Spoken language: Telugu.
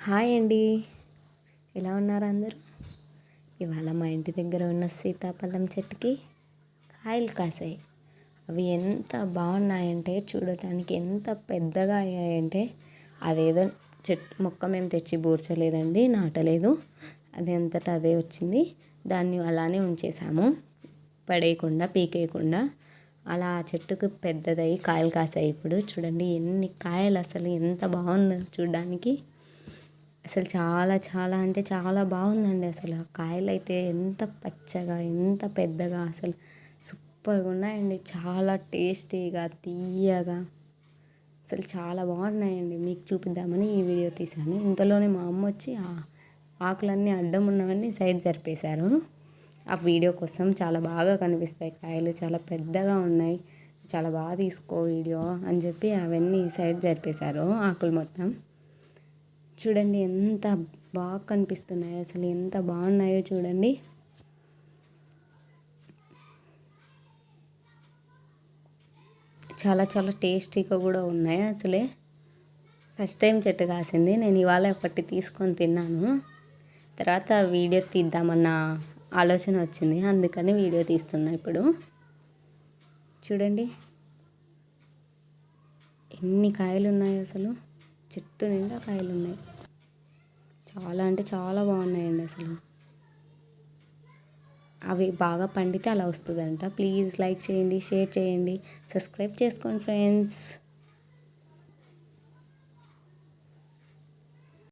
హాయ్ అండి. ఎలా ఉన్నారు అందరూ? ఇవాళ మా ఇంటి దగ్గర ఉన్న సీతాఫలం చెట్టుకి కాయలు కాసాయి. అవి ఎంత బాగున్నాయంటే చూడటానికి ఎంత పెద్దగా అయ్యాయంటే అదేదో మొక్క మేము తెచ్చి బూడ్చలేదండి, నాటలేదు. అది అంతటా అదే వచ్చింది. దాన్ని అలానే ఉంచేసాము, పడేయకుండా పీకేయకుండా. అలా ఆ చెట్టుకు పెద్దదయ్యి కాయలు కాసాయి. ఇప్పుడు చూడండి ఎన్ని కాయలు, అసలు ఎంత బాగుందో చూడడానికి. అసలు చాలా చాలా అంటే చాలా బాగుందండి. అసలు ఆ కాయలు అయితే ఎంత పచ్చగా ఎంత పెద్దగా అసలు సూపర్గా ఉన్నాయండి. చాలా టేస్టీగా తీయగా అసలు చాలా బాగున్నాయండి. మీకు చూపిద్దామని ఈ వీడియో తీశాను. ఇంతలోనే మా అమ్మ వచ్చి ఆ ఆకులన్నీ అడ్డం ఉన్నవన్నీ సైడ్ జరిపేశారు. ఆ వీడియో కోసం చాలా బాగా కనిపిస్తాయి కాయలు, చాలా పెద్దగా ఉన్నాయి, చాలా బాగా తీసుకో వీడియో అని చెప్పి అవన్నీ సైడ్ జరిపేశారు ఆకులు మొత్తం. చూడండి ఎంత బాగా కనిపిస్తున్నాయో, అసలు ఎంత బాగున్నాయో చూడండి. చాలా చాలా టేస్టీగా కూడా ఉన్నాయి. అసలే ఫస్ట్ టైం చెట్టు కాసింది. నేను ఇవాళ ఒకటి తీసుకొని తిన్నాను. తర్వాత వీడియో తీద్దామన్న ఆలోచన వచ్చింది, అందుకని వీడియో తీస్తున్నా ఇప్పుడు. చూడండి ఎన్ని కాయలు ఉన్నాయో, అసలు చెట్టు నిండా కాయలు ఉన్నాయి. చాలా అంటే చాలా బాగున్నాయండి. అసలు అవి బాగా పండితే అలా వస్తుందంట. ప్లీజ్ లైక్ చేయండి, షేర్ చేయండి, సబ్స్క్రైబ్ చేసుకోండి ఫ్రెండ్స్.